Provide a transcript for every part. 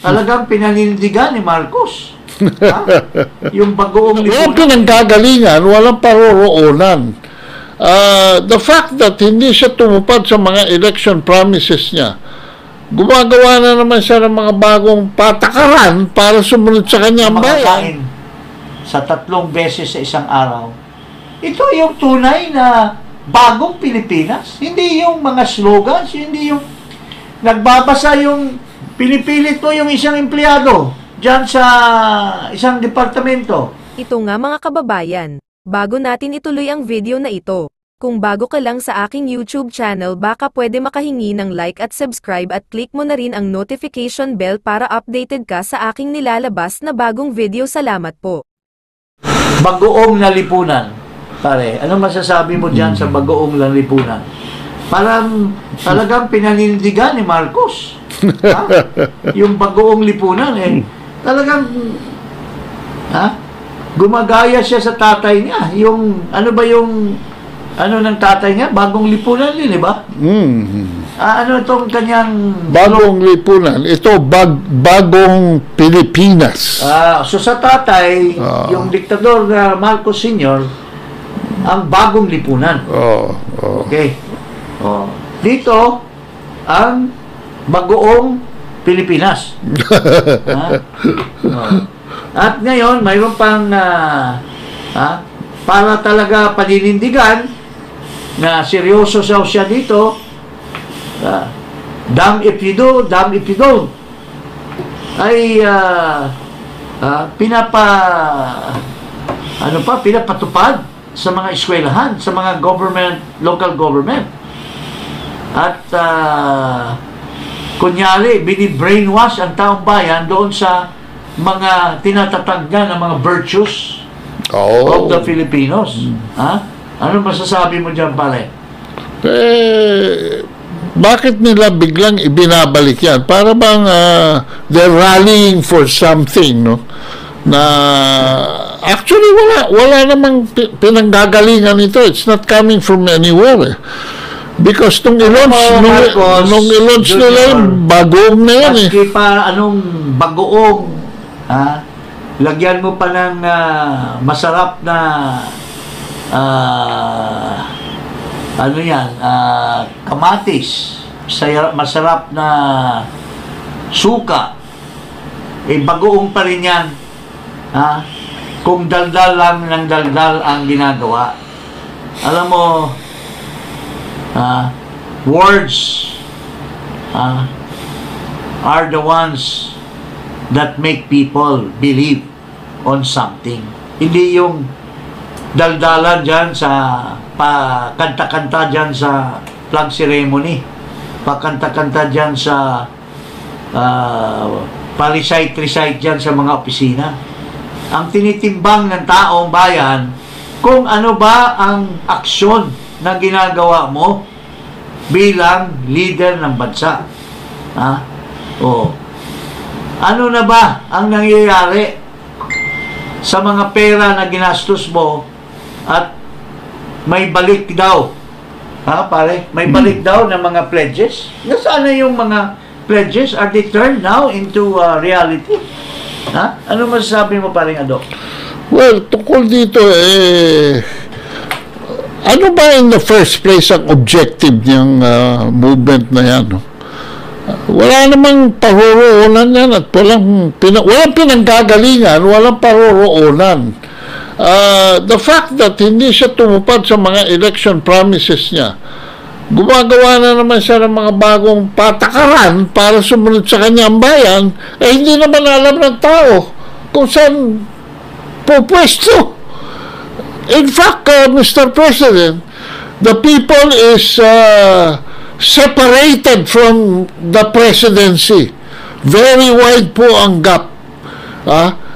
talagang pinanindigan ni Marcos. Ha? Yung bagoong Walang lipunan. pinanggagalingan, walang paroroonan. The fact that hindi siya tumupad sa mga election promises niya, gumagawa na naman siya ng mga bagong patakaran para sumunod sa kanyang bayan. Makakain sa 3 beses sa isang araw. Ito yung tunay na bagong Pilipinas. Hindi yung mga slogans, hindi yung nagbabasa yung pinipilit mo yung isang empleyado dyan sa isang departamento. Ito nga mga kababayan, bago natin ituloy ang video na ito, kung bago ka lang sa aking YouTube channel baka pwede makahingi ng like at subscribe at click mo na rin ang notification bell para updated ka sa aking nilalabas na bagong video. Salamat po. Bagoong na lipunan. Pare, ano masasabi mo dyan sa bagoong na lipunan? Parang talagang pinanindigan ni Marcos. Ha? Yung bagoong lipunan talagang gumagaya siya sa tatay niya. Yung ano ba yung ano ng tatay niya? Bagong lipunan din, di ba? Ano itong kanyang Bagong lipunan. Ito, bagong Pilipinas. so sa tatay, yung diktador na Marcos Sr., ang bagong lipunan. Okay. Dito, ang bagoong Pilipinas. At ngayon, mayroon pang para talaga paninindigan na seryoso siya dito, damn if you do, damn if you don't, ay pinapatupad sa mga eskwelahan, sa mga government, local government. At kunyari, bini-brainwash ang taong bayan doon sa mga tinatatag niya ng mga virtues of the Filipinos. Ano masasabi mo dyan, pare? Bakit nila biglang ibinabalik yan? Para bang they're rallying for something, no? Na actually wala namang pinanggagalingan ito. It's not coming from anywhere. Because nung i-launch nila yung bagoong na yan Maski pa anong bagoong, lagyan mo pa ng masarap na ano yan, kamatis, masarap na suka, bagoong pa rin yan. Kung daldal lang ng daldal ang ginagawa. Alam mo, words are the ones that make people believe on something. Hindi yung daldalan dyan sa pakanta-kanta dyan sa flag ceremony, pakanta-kanta dyan sa pa-recite-recite dyan sa mga opisina. Ang tinitimbang ng taong bayan kung ano ba ang aksyon na ginagawa mo bilang leader ng bansa. Ano na ba ang nangyayari sa mga pera na ginastos mo at may balik daw? Pare? May balik daw ng mga pledges? Nasaan na yung mga pledges? Are they turned now into reality? Ano masasabi mo, paring Ado? Well, tungkol dito, ano ba in the first place ang objective niyang movement na yan? No? Wala namang paroroonan yan at walang pinanggagalingan, walang paroroonan. The fact that hindi siya tumupad sa mga election promises niya, gumagawa na naman siya ng mga bagong patakaran para sumunod sa kanyang bayan, hindi naman alam ng tao kung saan pupwesto. In fact, Mr. President, the people is separated from the presidency. Very wide po ang gap.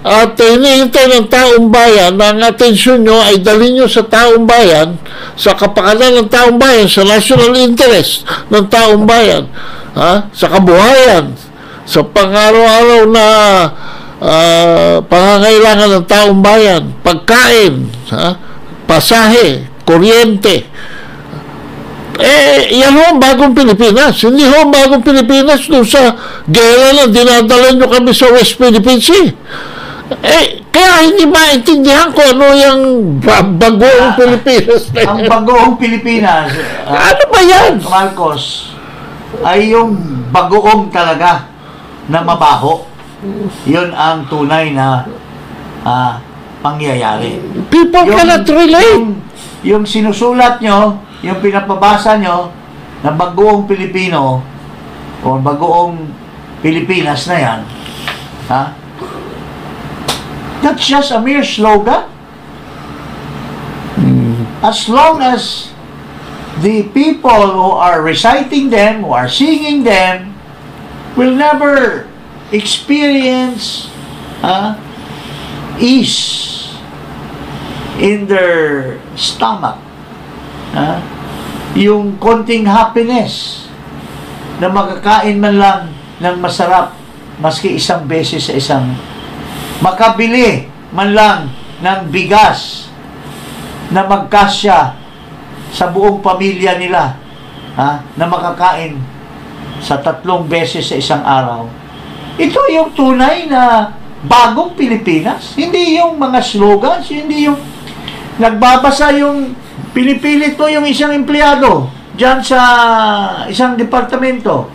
At hinihintay ng taong bayan na ang atensyon nyo ay dalhin nyo sa taong bayan, sa kapakanan ng taong bayan, sa national interest ng taong bayan, sa kabuhayan, sa pang-araw-araw na pangangailangan ng taong bayan, pagkain, pasahe, kuryente. Yan ho ang bagong Pilipinas. Hindi ho ang bagong Pilipinas doon sa gera na dinadala nyo kami sa West Philippine Sea. Kaya hindi maintindihan ko ano yung bagoong Pilipinas na Ang yan. bagoong Pilipinas, Ano ba yan? Marcos, ay yung bagoong talaga na mabaho. Yun ang tunay na pangyayari. People cannot relate. Yung sinusulat nyo, yung pinapabasa nyo, na bagoong Pilipino, o bagoong Pilipinas na yan, that's just a mere slogan. As long as the people who are reciting them, who are singing them, will never experience ease in their stomach. Yung konting happiness na makakain man lang ng masarap maski isang beses sa isang makabili man lang ng bigas na magkasya sa buong pamilya nila, na makakain sa 3 beses sa isang araw. Ito yung tunay na bagong Pilipinas. Hindi yung mga slogans, hindi yung nagbabasa yung pinipilit mo yung isang empleyado dyan sa isang departamento,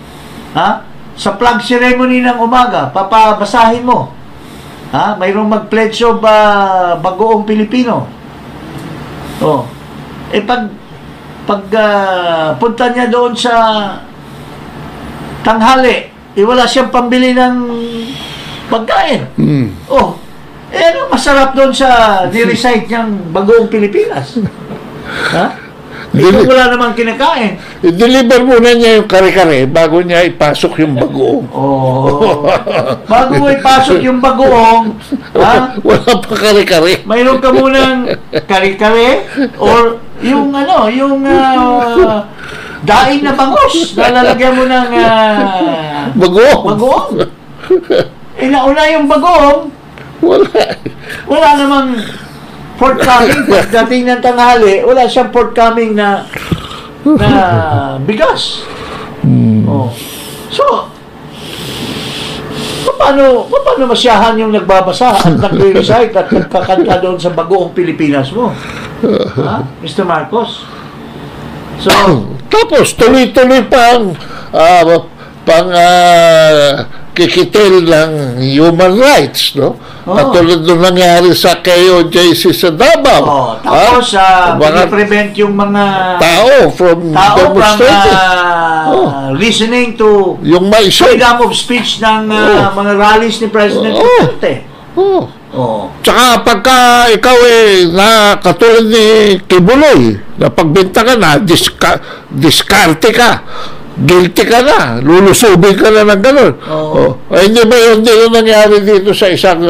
sa flag ceremony ng umaga, papabasahin mo. Mayroong mag-pledge of bagoong Pilipino. Pag punta niya doon sa tanghali, wala siyang pambili ng pagkain. Ano masarap doon sa ni-recite niyang bagoong Pilipinas? Ito wala namang kinakain. I-deliver muna niya yung kare-kare bago niya ipasok yung bagoong. Bago mo ipasok yung bagoong, Wala pa kare-kare. mayroon ka munang kare-kare or yung daing na bangus na lalagyan mo ng bagoong. Nauna yung bagoong, wala namang forthcoming. Pagdating ng tanghali, wala siyang forthcoming na bigas. So, paano masyahan yung nagbabasa at nagre-recite at nagkakanta doon sa bagoong Pilipinas mo? Mr. Marcos? So, Tapos, tuloy-tuloy pang kikitil ng human rights, no? Katulad nung nangyari sa KOJC sa Davao. tapos, prevent yung mga tao from demonstrating. Listening to Yung freedom of speech ng mga rallies ni President Duterte. Tsaka pagka ikaw na katulad ni Kibuloy, na pagbenta ka na, diskarte ka, guilty ka na, lulusubin ka na ng gano'n. Hindi ba yun nangyari dito sa isang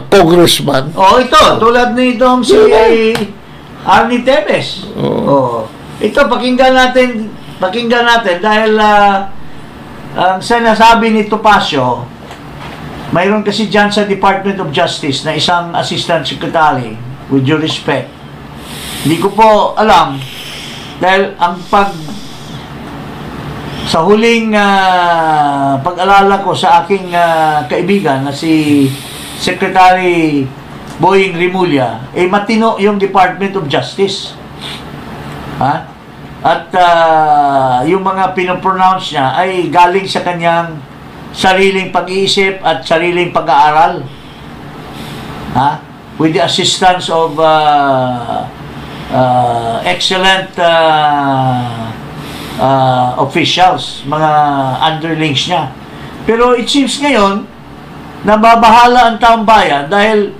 congressman? Ito, tulad nitong si Arnie Tevez. Ito, pakinggan natin dahil ang sinasabi ni Topacio, mayroon kasi dyan sa Department of Justice na isang assistant secretary, with due respect. Hindi ko po alam dahil sa huling pag-alala ko sa aking kaibigan na si Secretary Boying Rimulya, matino yung Department of Justice. At yung mga pinopronounce niya ay galing sa kanyang sariling pag-iisip at sariling pag-aaral. With the assistance of excellent officials, mga underlings niya. Pero it seems ngayon, nababahala ang taong bayan dahil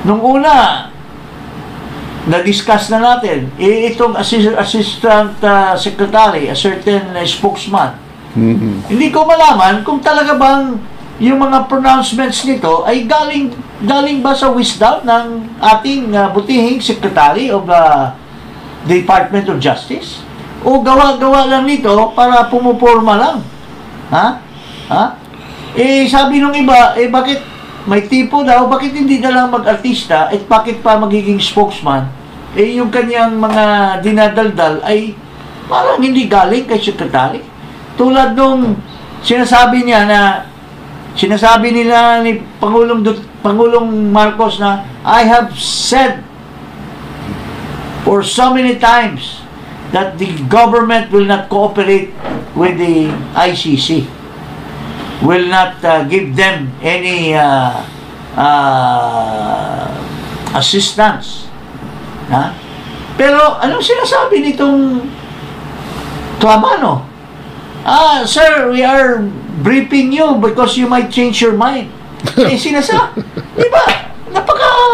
nung una, na-discuss na natin, itong assistant secretary, a certain spokesman, hindi ko malaman kung talaga bang yung mga pronouncements nito ay galing ba sa wisdom ng ating butihing Secretary of the Department of Justice? O gawa-gawa lang nito para pumuporma lang? Sabi nung iba, bakit may tipo daw, bakit hindi na lang mag-artista at bakit pa magiging spokesman yung kanyang mga dinadaldal ay parang hindi galing kay Secretary. Tulad nung sinasabi nila ni Pangulong Marcos na, I have said for so many times that the government will not cooperate with the ICC, will not give them any assistance. Ha? Pero anong sinasabi nitong Clavano? Sir, we are briefing you because you might change your mind. Sinasabi, di ba?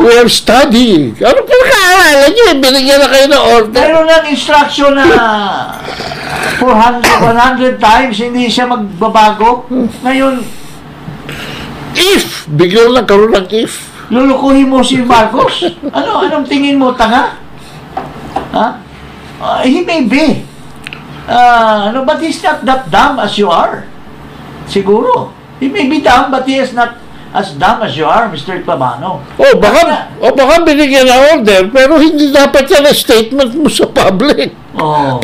We are studying. Ano po nakaaralan nyo? Binigyan na kayo ng order. Mayroon ng instruction na 100 times, hindi siya magbabago. Ngayon, Biglang nagkaroon ng if. lulukuhin mo si Marcos? Anong tingin mo, tanga? Ha? He may be. But he's not that dumb as you are. Siguro. He may be dumb, but he is not as dumb as you are, Mr. Clavano. Baka binigyan ng order, pero hindi dapat yan ang statement mo sa public. Oh.